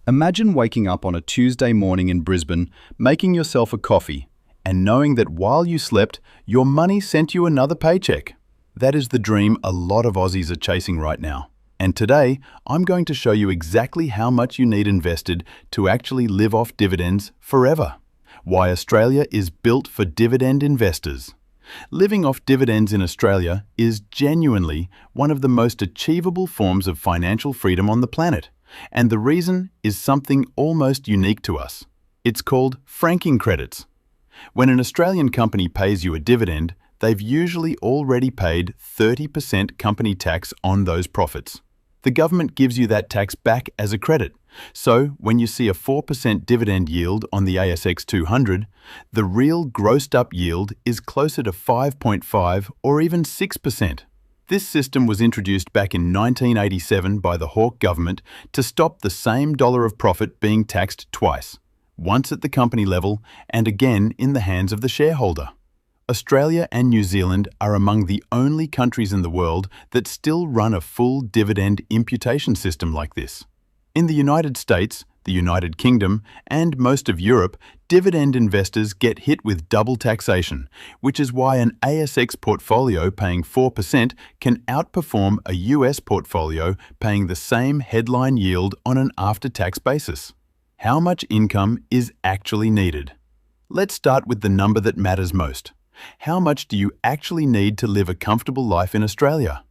Imagine waking up on a Tuesday morning in Brisbane, making yourself a coffee, and knowing that while you slept, your money sent you another paycheck. That is the dream a lot of Aussies are chasing right now. And today, I'm going to show you exactly how much you need invested to actually live off dividends forever. Why Australia is built for dividend investors. Living off dividends in Australia is genuinely one of the most achievable forms of financial freedom on the planet. And the reason is something almost unique to us. It's called franking credits. When an Australian company pays you a dividend, they've usually already paid 30% company tax on those profits. The government gives you that tax back as a credit. So, when you see a 4% dividend yield on the ASX 200, the real grossed-up yield is closer to 5.5 or even 6%. This system was introduced back in 1987 by the Hawke government to stop the same dollar of profit being taxed twice, once at the company level and again in the hands of the shareholder. Australia and New Zealand are among the only countries in the world that still run a full dividend imputation system like this. In the United States, the United Kingdom, and most of Europe, dividend investors get hit with double taxation, which is why an ASX portfolio paying 4% can outperform a US portfolio paying the same headline yield on an after-tax basis. How much income is actually needed? Let's start with the number that matters most. How much do you actually need to live a comfortable life in Australia?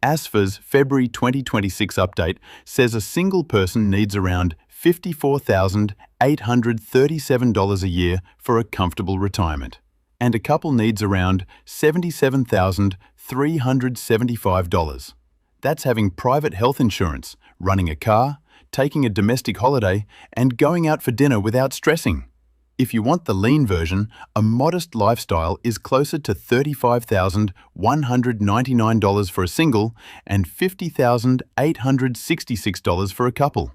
ASFA's February 2026 update says a single person needs around $54,837 a year for a comfortable retirement, and a couple needs around $77,375. That's having private health insurance, running a car, taking a domestic holiday, and going out for dinner without stressing. If you want the lean version, a modest lifestyle is closer to $35,199 for a single and $50,866 for a couple.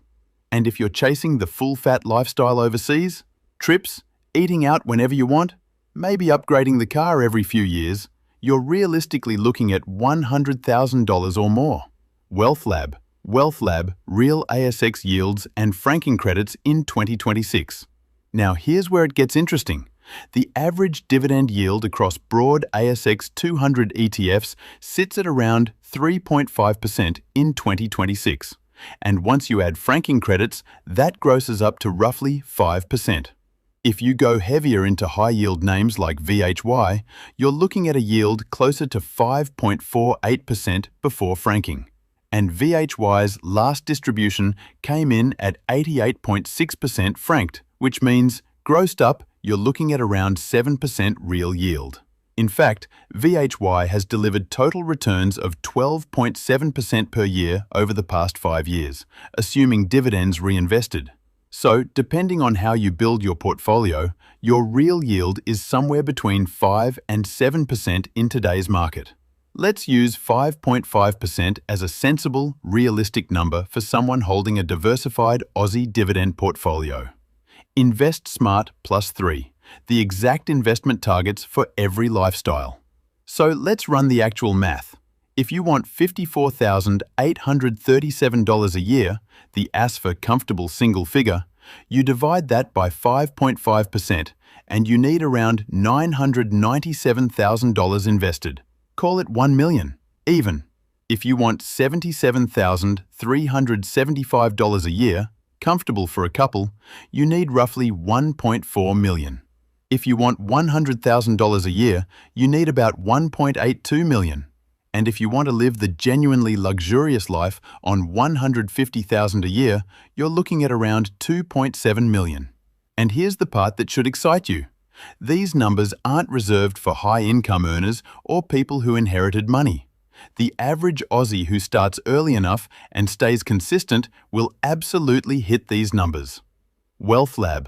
And if you're chasing the full-fat lifestyle overseas, trips, eating out whenever you want, maybe upgrading the car every few years, you're realistically looking at $100,000 or more. WealthLab, real ASX yields and franking credits in 2026. Now here's where it gets interesting. The average dividend yield across broad ASX 200 ETFs sits at around 3.5% in 2026. And once you add franking credits, that grosses up to roughly 5%. If you go heavier into high-yield names like VHY, you're looking at a yield closer to 5.48% before franking. And VHY's last distribution came in at 88.6% franked, which means, grossed up, you're looking at around 7% real yield. In fact, VHY has delivered total returns of 12.7% per year over the past 5 years, assuming dividends reinvested. So, depending on how you build your portfolio, your real yield is somewhere between 5 and 7% in today's market. Let's use 5.5% as a sensible, realistic number for someone holding a diversified Aussie dividend portfolio. Invest Smart plus 3, the exact investment targets for every lifestyle. So let's run the actual math. If you want $54,837 a year, the ASFA comfortable single figure, you divide that by 5.5% and you need around $997,000 invested. Call it $1 million, even. If you want $77,375 a year, comfortable for a couple, you need roughly $1.4 million. If you want $100,000 a year, you need about $1.82 million. And if you want to live the genuinely luxurious life on $150,000 a year, you're looking at around $2.7 million. And here's the part that should excite you. These numbers aren't reserved for high-income earners or people who inherited money. The average Aussie who starts early enough and stays consistent will absolutely hit these numbers. WealthLab,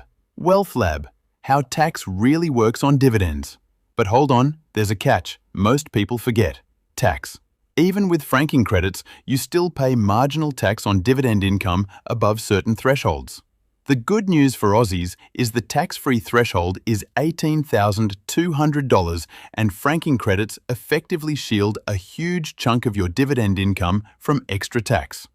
how tax really works on dividends. But hold on, there's a catch most people forget: tax. Even with franking credits, you still pay marginal tax on dividend income above certain thresholds. The good news for Aussies is the tax-free threshold is $18,200 and franking credits effectively shield a huge chunk of your dividend income from extra tax.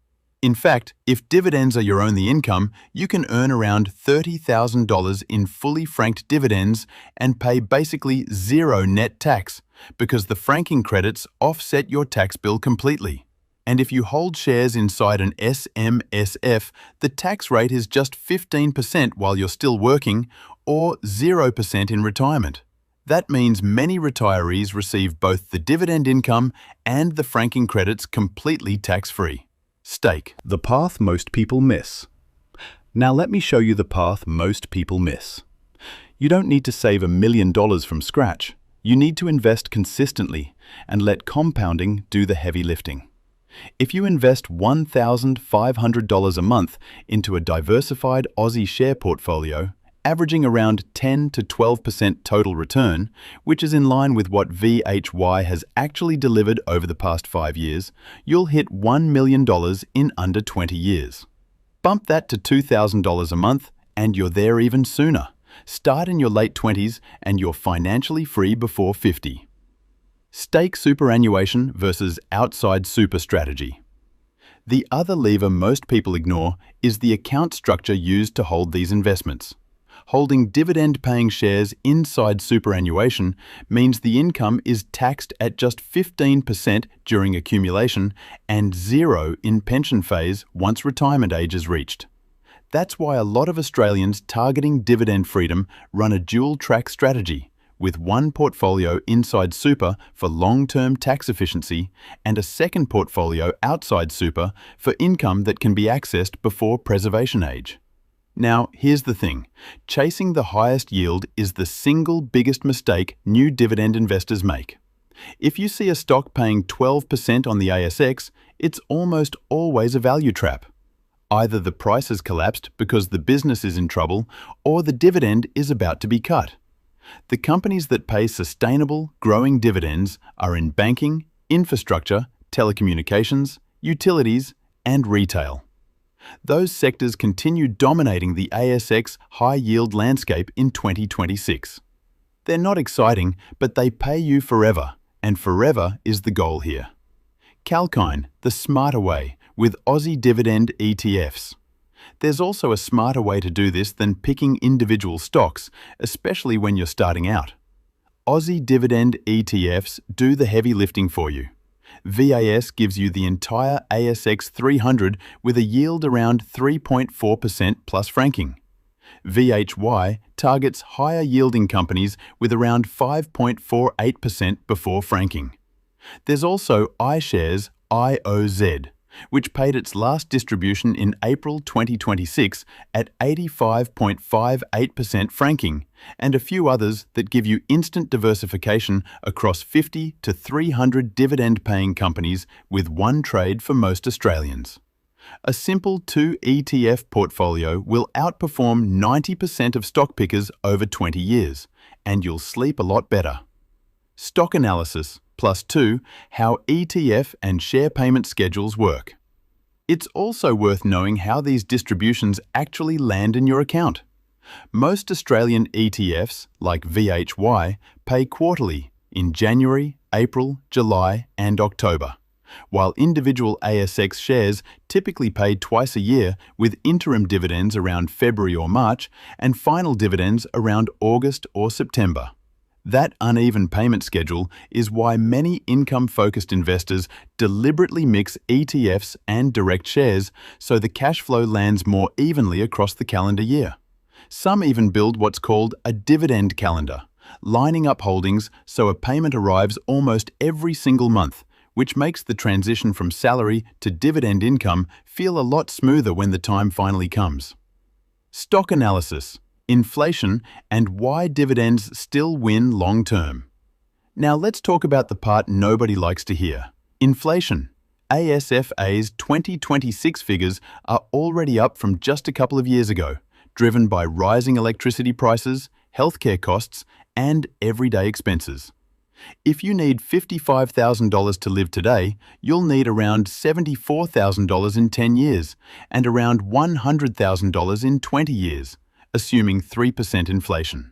In fact, if dividends are your only income, you can earn around $30,000 in fully franked dividends and pay basically zero net tax because the franking credits offset your tax bill completely. And if you hold shares inside an SMSF, the tax rate is just 15% while you're still working or 0% in retirement. That means many retirees receive both the dividend income and the franking credits completely tax-free. Stake, the path most people miss. Now let me show you the path most people miss. You don't need to save $1 million from scratch. You need to invest consistently and let compounding do the heavy lifting. If you invest $1,500 a month into a diversified Aussie share portfolio, averaging around 10 to 12% total return, which is in line with what VHY has actually delivered over the past 5 years, you'll hit $1 million in under 20 years. Bump that to $2,000 a month and you're there even sooner. Start in your late 20s and you're financially free before 50. Stake superannuation versus outside super strategy. The other lever most people ignore is the account structure used to hold these investments. Holding dividend-paying shares inside superannuation means the income is taxed at just 15% during accumulation and 0% in pension phase once retirement age is reached. That's why a lot of Australians targeting dividend freedom run a dual-track strategy, with one portfolio inside super for long-term tax efficiency and a second portfolio outside super for income that can be accessed before preservation age. Now, here's the thing. Chasing the highest yield is the single biggest mistake new dividend investors make. If you see a stock paying 12% on the ASX, it's almost always a value trap. Either the price has collapsed because the business is in trouble, or the dividend is about to be cut. The companies that pay sustainable, growing dividends are in banking, infrastructure, telecommunications, utilities, and retail. Those sectors continue dominating the ASX high-yield landscape in 2026. They're not exciting, but they pay you forever, and forever is the goal here. Calkine, the smarter way, with Aussie Dividend ETFs. There's also a smarter way to do this than picking individual stocks, especially when you're starting out. Aussie Dividend ETFs do the heavy lifting for you. VAS gives you the entire ASX 300 with a yield around 3.4% plus franking. VHY targets higher yielding companies with around 5.48% before franking. There's also iShares IOZ, which paid its last distribution in April 2026 at 85.58% franking, and a few others that give you instant diversification across 50 to 300 dividend-paying companies with one trade for most Australians. A simple 2 ETF portfolio will outperform 90% of stock pickers over 20 years, and you'll sleep a lot better. Stock analysis. +2, how ETF and share payment schedules work. It's also worth knowing how these distributions actually land in your account. Most Australian ETFs, like VHY, pay quarterly in January, April, July, and October, while individual ASX shares typically pay twice a year with interim dividends around February or March and final dividends around August or September. That uneven payment schedule is why many income-focused investors deliberately mix ETFs and direct shares so the cash flow lands more evenly across the calendar year. Some even build what's called a dividend calendar, lining up holdings so a payment arrives almost every single month, which makes the transition from salary to dividend income feel a lot smoother when the time finally comes. Stock analysis. Inflation, and why dividends still win long-term. Now let's talk about the part nobody likes to hear. Inflation. ASFA's 2026 figures are already up from just a couple of years ago, driven by rising electricity prices, healthcare costs, and everyday expenses. If you need $55,000 to live today, you'll need around $74,000 in 10 years, and around $100,000 in 20 years. Assuming 3% inflation.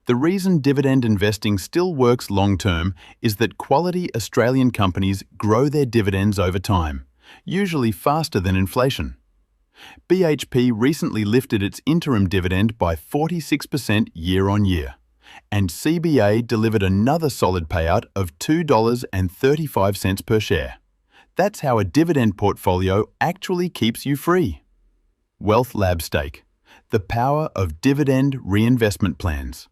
The reason dividend investing still works long-term is that quality Australian companies grow their dividends over time, usually faster than inflation. BHP recently lifted its interim dividend by 46% year-on-year, and CBA delivered another solid payout of $2.35 per share. That's how a dividend portfolio actually keeps you free. Wealth Lab Stake: the power of dividend reinvestment plans.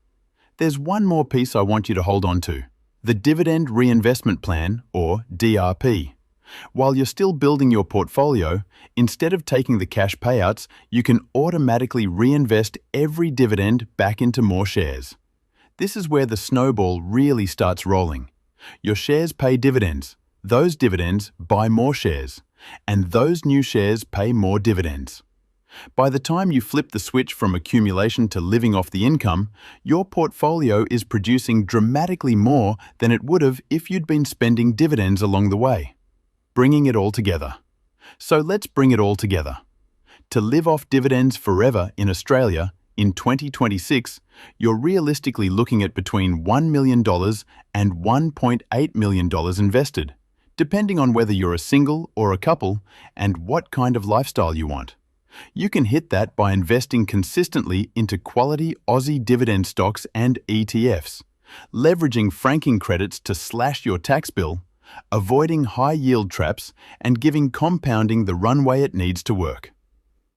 There's one more piece I want you to hold on to: the Dividend Reinvestment Plan, or DRP. While you're still building your portfolio, instead of taking the cash payouts, you can automatically reinvest every dividend back into more shares. This is where the snowball really starts rolling. Your shares pay dividends, those dividends buy more shares, and those new shares pay more dividends. By the time you flip the switch from accumulation to living off the income, your portfolio is producing dramatically more than it would have if you'd been spending dividends along the way. Bringing it all together. So let's bring it all together. To live off dividends forever in Australia, in 2026, you're realistically looking at between $1 million and $1.8 million invested, depending on whether you're a single or a couple and what kind of lifestyle you want. You can hit that by investing consistently into quality Aussie dividend stocks and ETFs, leveraging franking credits to slash your tax bill, avoiding high-yield traps, and giving compounding the runway it needs to work.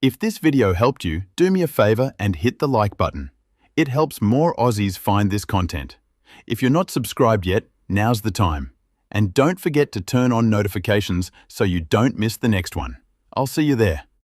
If this video helped you, do me a favor and hit the like button. It helps more Aussies find this content. If you're not subscribed yet, now's the time. And don't forget to turn on notifications so you don't miss the next one. I'll see you there.